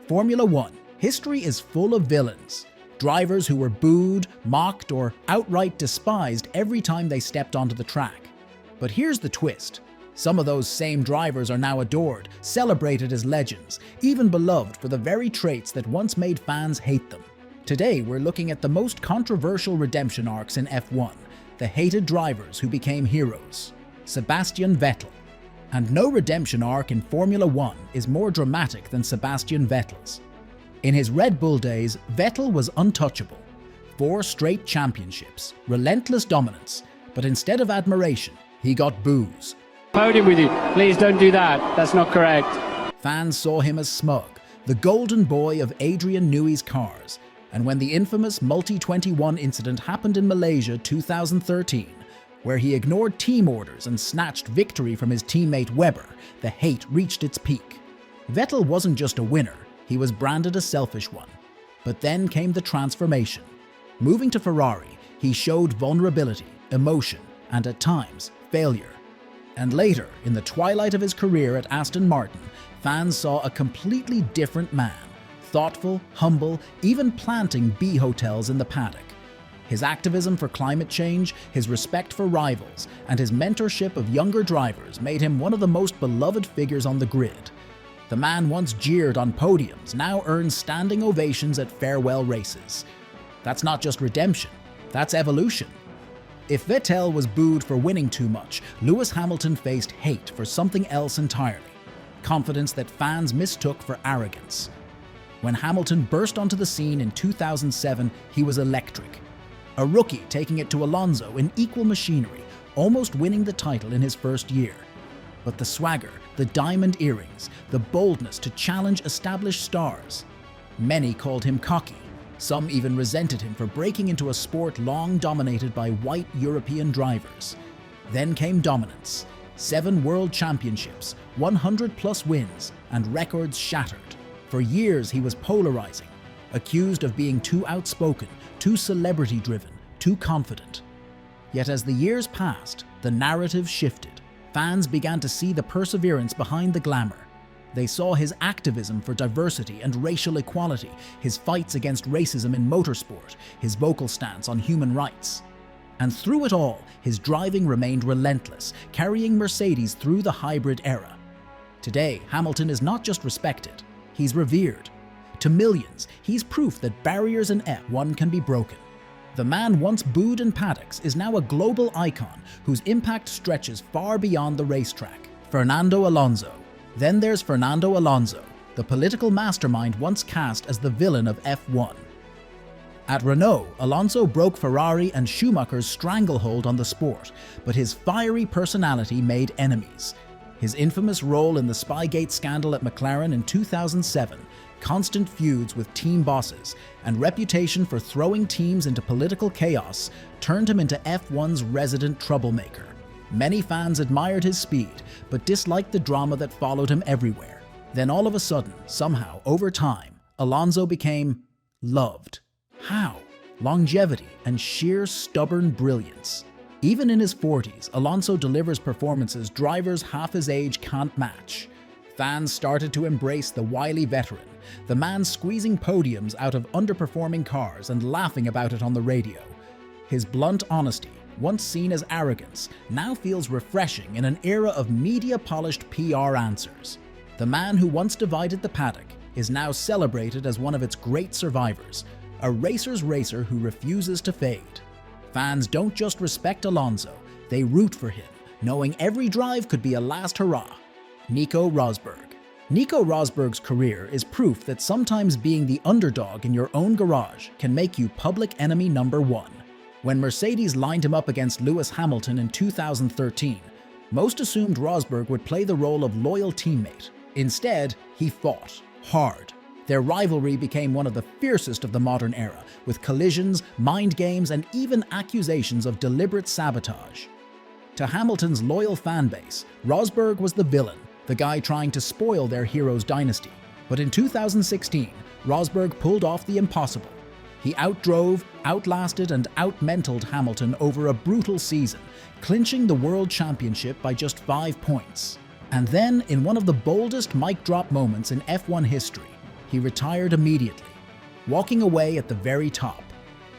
Formula One. History is full of villains. Drivers who were booed, mocked, or outright despised every time they stepped onto the track. But here's the twist. Some of those same drivers are now adored, celebrated as legends, even beloved for the very traits that once made fans hate them. Today, we're looking at the most controversial redemption arcs in F1, the hated drivers who became heroes. Sebastian Vettel. And no redemption arc in Formula One is more dramatic than Sebastian Vettel's. In his Red Bull days, Vettel was untouchable. 4 straight championships, relentless dominance, but instead of admiration, he got boos. Podium with you. Please don't do that. That's not correct. Fans saw him as smug, the golden boy of Adrian Newey's cars, and when the infamous Multi-21 incident happened in Malaysia 2013, where he ignored team orders and snatched victory from his teammate Webber, the hate reached its peak. Vettel wasn't just a winner, he was branded a selfish one. But then came the transformation. Moving to Ferrari, he showed vulnerability, emotion, and at times, failure. And later, in the twilight of his career at Aston Martin, fans saw a completely different man, thoughtful, humble, even planting bee hotels in the paddock. His activism for climate change, his respect for rivals, and his mentorship of younger drivers made him one of the most beloved figures on the grid. The man once jeered on podiums now earns standing ovations at farewell races. That's not just redemption, that's evolution. If Vettel was booed for winning too much, Lewis Hamilton faced hate for something else entirely. Confidence that fans mistook for arrogance. When Hamilton burst onto the scene in 2007, he was electric. A rookie taking it to Alonso in equal machinery, almost winning the title in his first year. But the swagger, the diamond earrings, the boldness to challenge established stars. Many called him cocky. Some even resented him for breaking into a sport long dominated by white European drivers. Then came dominance. 7 world championships, 100+ wins, and records shattered. For years he was polarizing, accused of being too outspoken, too celebrity-driven, too confident. Yet as the years passed, the narrative shifted. Fans began to see the perseverance behind the glamour. They saw his activism for diversity and racial equality, his fights against racism in motorsport, his vocal stance on human rights. And through it all, his driving remained relentless, carrying Mercedes through the hybrid era. Today, Hamilton is not just respected, he's revered. To millions, he's proof that barriers in F1 can be broken. The man once booed in paddocks is now a global icon whose impact stretches far beyond the racetrack. Fernando Alonso. Then there's Fernando Alonso, the political mastermind once cast as the villain of F1. At Renault, Alonso broke Ferrari and Schumacher's stranglehold on the sport, but his fiery personality made enemies. His infamous role in the Spygate scandal at McLaren in 2007, constant feuds with team bosses, and reputation for throwing teams into political chaos turned him into F1's resident troublemaker. Many fans admired his speed, but disliked the drama that followed him everywhere. Then all of a sudden, somehow, over time, Alonso became loved. How? Longevity and sheer stubborn brilliance. Even in his 40s, Alonso delivers performances drivers half his age can't match. Fans started to embrace the wily veteran, the man squeezing podiums out of underperforming cars and laughing about it on the radio. His blunt honesty, once seen as arrogance, now feels refreshing in an era of media-polished PR answers. The man who once divided the paddock is now celebrated as one of its great survivors, a racer's racer who refuses to fade. Fans don't just respect Alonso, they root for him, knowing every drive could be a last hurrah. Nico Rosberg. Nico Rosberg's career is proof that sometimes being the underdog in your own garage can make you public enemy number 1. When Mercedes lined him up against Lewis Hamilton in 2013, most assumed Rosberg would play the role of loyal teammate. Instead, he fought hard. Their rivalry became one of the fiercest of the modern era, with collisions, mind games, and even accusations of deliberate sabotage. To Hamilton's loyal fanbase, Rosberg was the villain, the guy trying to spoil their hero's dynasty. But in 2016, Rosberg pulled off the impossible. He outdrove, outlasted, and outmentaled Hamilton over a brutal season, clinching the World Championship by just 5 points. And then, in one of the boldest mic drop moments in F1 history, he retired immediately, walking away at the very top.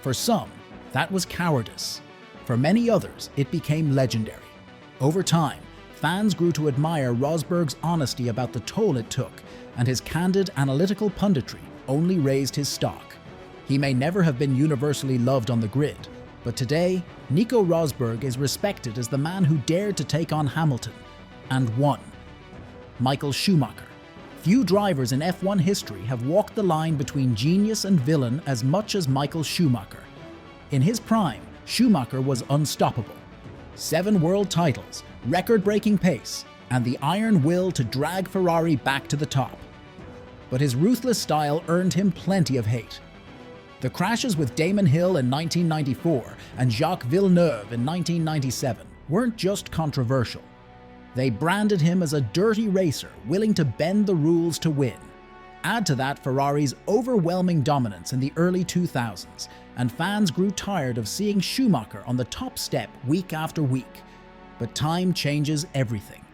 For some, that was cowardice. For many others, it became legendary. Over time, fans grew to admire Rosberg's honesty about the toll it took, and his candid, analytical punditry only raised his stock. He may never have been universally loved on the grid, but today, Nico Rosberg is respected as the man who dared to take on Hamilton, and won. Michael Schumacher. Few drivers in F1 history have walked the line between genius and villain as much as Michael Schumacher. In his prime, Schumacher was unstoppable. 7 world titles, record-breaking pace, and the iron will to drag Ferrari back to the top. But his ruthless style earned him plenty of hate. The crashes with Damon Hill in 1994 and Jacques Villeneuve in 1997 weren't just controversial. They branded him as a dirty racer willing to bend the rules to win. Add to that Ferrari's overwhelming dominance in the early 2000s, and fans grew tired of seeing Schumacher on the top step week after week. But time changes everything.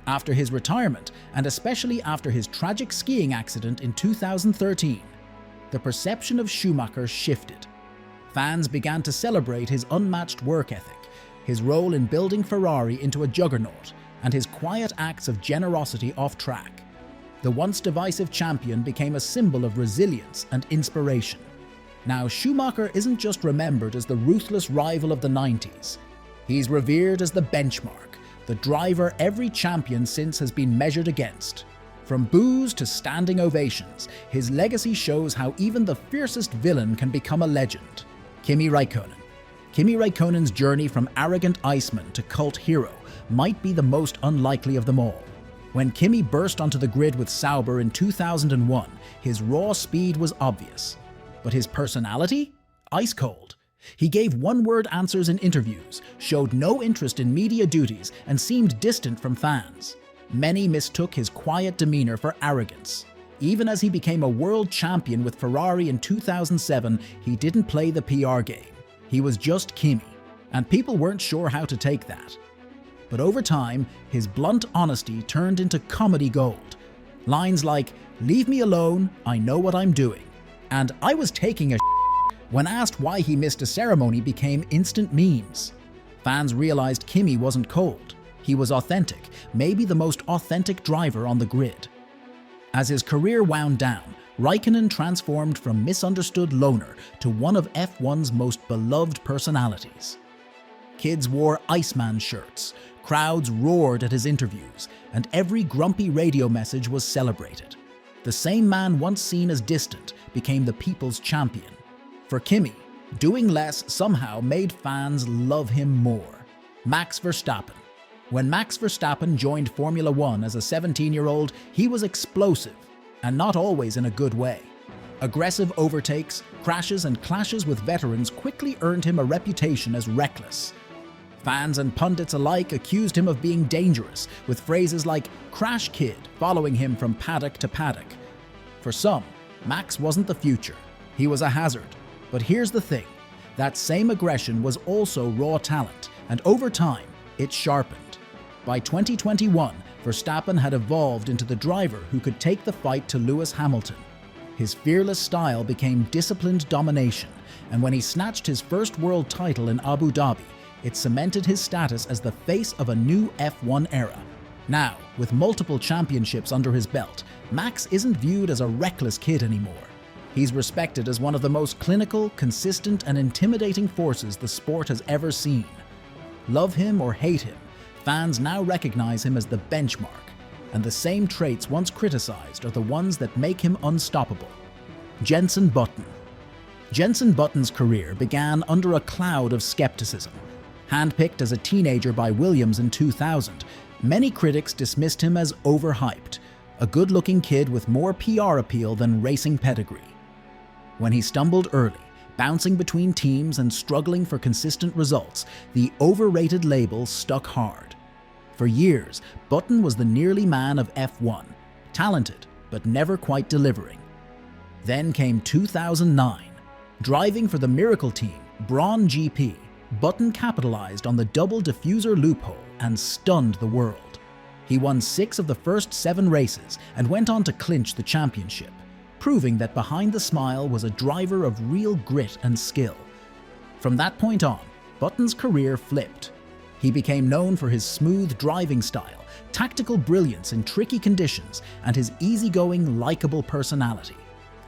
After his retirement, and especially after his tragic skiing accident in 2013, the perception of Schumacher shifted. Fans began to celebrate his unmatched work ethic, his role in building Ferrari into a juggernaut, and his quiet acts of generosity off track. The once divisive champion became a symbol of resilience and inspiration. Now, Schumacher isn't just remembered as the ruthless rival of the 90s. He's revered as the benchmark, the driver every champion since has been measured against. From boos to standing ovations, his legacy shows how even the fiercest villain can become a legend. Kimi Räikkönen. Kimi Räikkönen's journey from arrogant Iceman to cult hero might be the most unlikely of them all. When Kimi burst onto the grid with Sauber in 2001, his raw speed was obvious. But his personality? Ice cold. He gave one-word answers in interviews, showed no interest in media duties, and seemed distant from fans. Many mistook his quiet demeanor for arrogance. Even as he became a world champion with Ferrari in 2007, he didn't play the PR game. He was just Kimi, and people weren't sure how to take that. But over time, his blunt honesty turned into comedy gold. Lines like, "Leave me alone, I know what I'm doing," and "I was taking a when asked why he missed a ceremony became instant memes. Fans realized Kimi wasn't cold. He was authentic, maybe the most authentic driver on the grid. As his career wound down, Räikkönen transformed from misunderstood loner to one of F1's most beloved personalities. Kids wore Iceman shirts, crowds roared at his interviews, and every grumpy radio message was celebrated. The same man once seen as distant became the people's champion. For Kimi, doing less somehow made fans love him more. Max Verstappen. When Max Verstappen joined Formula One as a 17-year-old, he was explosive, and not always in a good way. Aggressive overtakes, crashes, and clashes with veterans quickly earned him a reputation as reckless. Fans and pundits alike accused him of being dangerous, with phrases like "crash kid" following him from paddock to paddock. For some, Max wasn't the future. He was a hazard. But here's the thing, that same aggression was also raw talent, and over time, it sharpened. By 2021, Verstappen had evolved into the driver who could take the fight to Lewis Hamilton. His fearless style became disciplined domination, and when he snatched his first world title in Abu Dhabi, it cemented his status as the face of a new F1 era. Now, with multiple championships under his belt, Max isn't viewed as a reckless kid anymore. He's respected as one of the most clinical, consistent, and intimidating forces the sport has ever seen. Love him or hate him, fans now recognize him as the benchmark, and the same traits once criticized are the ones that make him unstoppable. Jenson Button. Jenson Button's career began under a cloud of skepticism. Handpicked as a teenager by Williams in 2000, many critics dismissed him as overhyped, a good-looking kid with more PR appeal than racing pedigree. When he stumbled early, bouncing between teams and struggling for consistent results, the overrated label stuck hard. For years, Button was the nearly man of F1, talented but never quite delivering. Then came 2009. Driving for the miracle team, Brawn GP, Button capitalized on the double diffuser loophole and stunned the world. He won 6 of the first 7 races and went on to clinch the championship. proving that behind the smile was a driver of real grit and skill. From that point on, Button's career flipped. He became known for his smooth driving style, tactical brilliance in tricky conditions, and his easygoing, likable personality.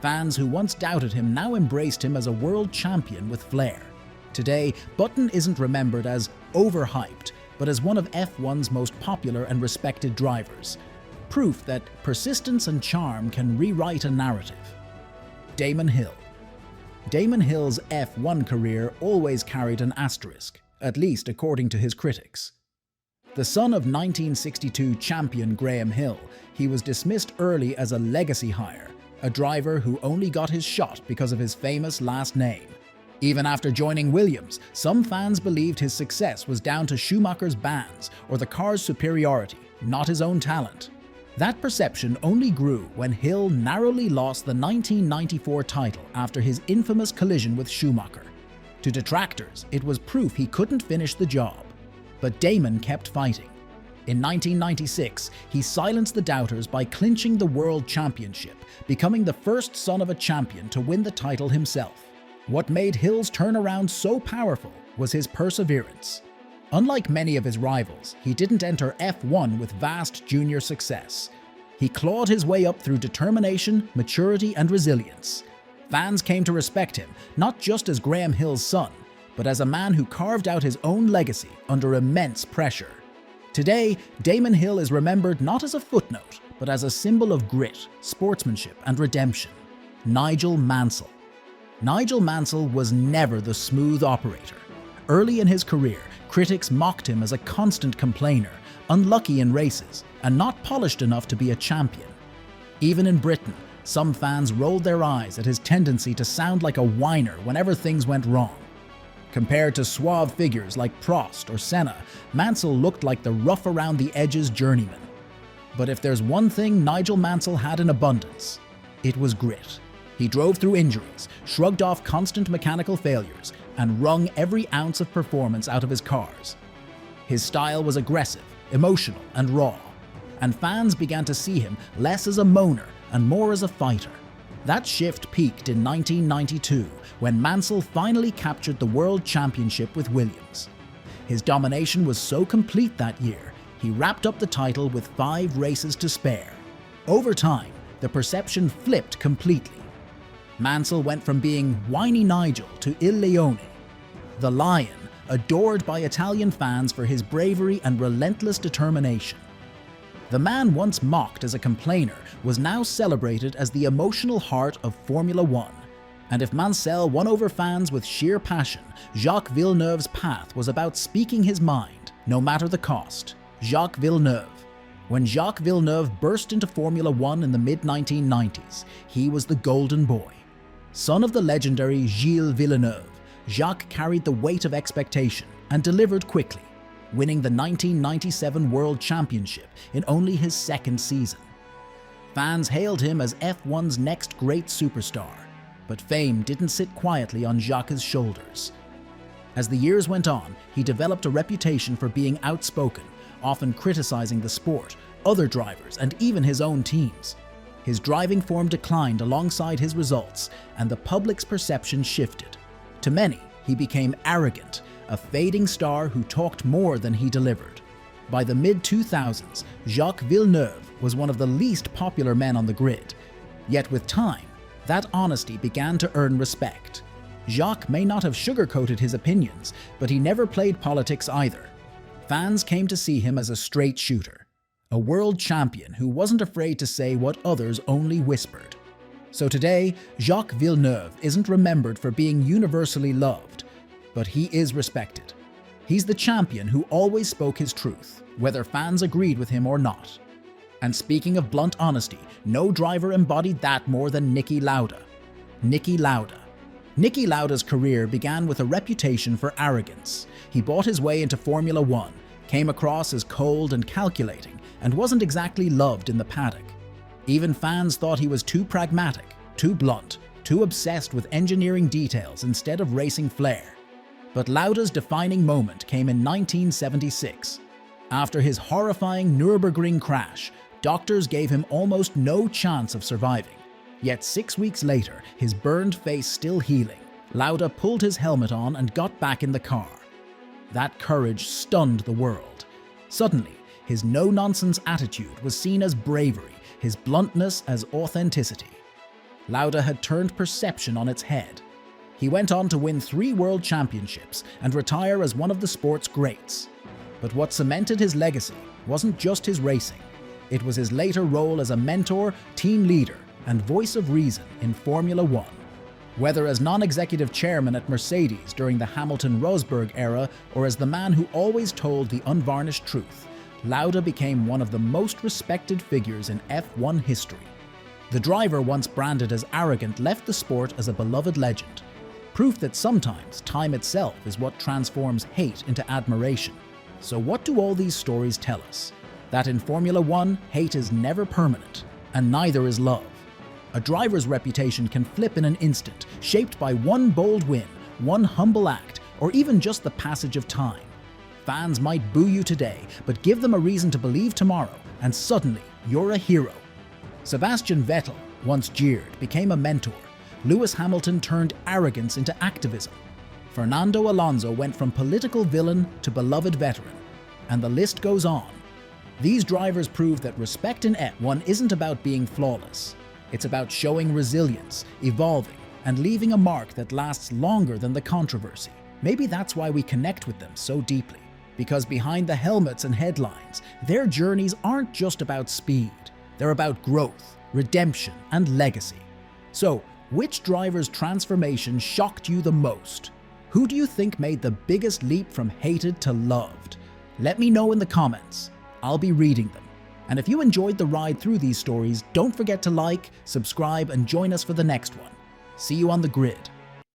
Fans who once doubted him now embraced him as a world champion with flair. Today, Button isn't remembered as overhyped, but as one of F1's most popular and respected drivers. Proof that persistence and charm can rewrite a narrative. Damon Hill. Damon Hill's F1 career always carried an asterisk, at least according to his critics. The son of 1962 champion Graham Hill, he was dismissed early as a legacy hire, a driver who only got his shot because of his famous last name. Even after joining Williams, some fans believed his success was down to Schumacher's bans or the car's superiority, not his own talent. That perception only grew when Hill narrowly lost the 1994 title after his infamous collision with Schumacher. To detractors, it was proof he couldn't finish the job. But Damon kept fighting. In 1996, he silenced the doubters by clinching the World Championship, becoming the first son of a champion to win the title himself. What made Hill's turnaround so powerful was his perseverance. Unlike many of his rivals, he didn't enter F1 with vast junior success. He clawed his way up through determination, maturity, and resilience. Fans came to respect him, not just as Graham Hill's son, but as a man who carved out his own legacy under immense pressure. Today, Damon Hill is remembered not as a footnote, but as a symbol of grit, sportsmanship, and redemption. Nigel Mansell. Nigel Mansell was never the smooth operator. Early in his career, critics mocked him as a constant complainer, unlucky in races, and not polished enough to be a champion. Even in Britain, some fans rolled their eyes at his tendency to sound like a whiner whenever things went wrong. Compared to suave figures like Prost or Senna, Mansell looked like the rough-around-the-edges journeyman. But if there's one thing Nigel Mansell had in abundance, it was grit. He drove through injuries, shrugged off constant mechanical failures, and wrung every ounce of performance out of his cars. His style was aggressive, emotional, and raw, and fans began to see him less as a moaner and more as a fighter. That shift peaked in 1992, when Mansell finally captured the World Championship with Williams. His domination was so complete that year, he wrapped up the title with 5 races to spare. Over time, the perception flipped completely. Mansell went from being whiny Nigel to Il Leone, the Lion, adored by Italian fans for his bravery and relentless determination. The man once mocked as a complainer was now celebrated as the emotional heart of Formula One. And if Mansell won over fans with sheer passion, Jacques Villeneuve's path was about speaking his mind, no matter the cost. Jacques Villeneuve. When Jacques Villeneuve burst into Formula One in the mid-1990s, he was the golden boy. Son of the legendary Gilles Villeneuve, Jacques carried the weight of expectation and delivered quickly, winning the 1997 World Championship in only his second season. Fans hailed him as F1's next great superstar, but fame didn't sit quietly on Jacques' shoulders. As the years went on, he developed a reputation for being outspoken, often criticizing the sport, other drivers, and even his own teams. His driving form declined alongside his results, and the public's perception shifted. To many, he became arrogant, a fading star who talked more than he delivered. By the mid-2000s, Jacques Villeneuve was one of the least popular men on the grid. Yet with time, that honesty began to earn respect. Jacques may not have sugarcoated his opinions, but he never played politics either. Fans came to see him as a straight shooter, a world champion who wasn't afraid to say what others only whispered. So today, Jacques Villeneuve isn't remembered for being universally loved, but he is respected. He's the champion who always spoke his truth, whether fans agreed with him or not. And speaking of blunt honesty, no driver embodied that more than Niki Lauda. Niki Lauda. Niki Lauda's career began with a reputation for arrogance. He bought his way into Formula One, came across as cold and calculating, and wasn't exactly loved in the paddock. Even fans thought he was too pragmatic, too blunt, too obsessed with engineering details instead of racing flair. But Lauda's defining moment came in 1976. After his horrifying Nürburgring crash, doctors gave him almost no chance of surviving. Yet 6 weeks later, his burned face still healing, Lauda pulled his helmet on and got back in the car. That courage stunned the world. Suddenly, his no-nonsense attitude was seen as bravery, his bluntness as authenticity. Lauda had turned perception on its head. He went on to win 3 world championships and retire as one of the sport's greats. But what cemented his legacy wasn't just his racing. It was his later role as a mentor, team leader, and voice of reason in Formula One. Whether as non-executive chairman at Mercedes during the Hamilton-Rosberg era or as the man who always told the unvarnished truth, Lauda became one of the most respected figures in F1 history. The driver, once branded as arrogant, left the sport as a beloved legend. Proof that sometimes time itself is what transforms hate into admiration. So what do all these stories tell us? That in Formula One, hate is never permanent, and neither is love. A driver's reputation can flip in an instant, shaped by one bold win, one humble act, or even just the passage of time. Fans might boo you today, but give them a reason to believe tomorrow, and suddenly you're a hero. Sebastian Vettel, once jeered, became a mentor. Lewis Hamilton turned arrogance into activism. Fernando Alonso went from political villain to beloved veteran. And the list goes on. These drivers prove that respect in F1 isn't about being flawless. It's about showing resilience, evolving, and leaving a mark that lasts longer than the controversy. Maybe that's why we connect with them so deeply. Because behind the helmets and headlines, their journeys aren't just about speed. They're about growth, redemption, and legacy. So, which driver's transformation shocked you the most? Who do you think made the biggest leap from hated to loved? Let me know in the comments. I'll be reading them. And if you enjoyed the ride through these stories, don't forget to like, subscribe, and join us for the next one. See you on the grid.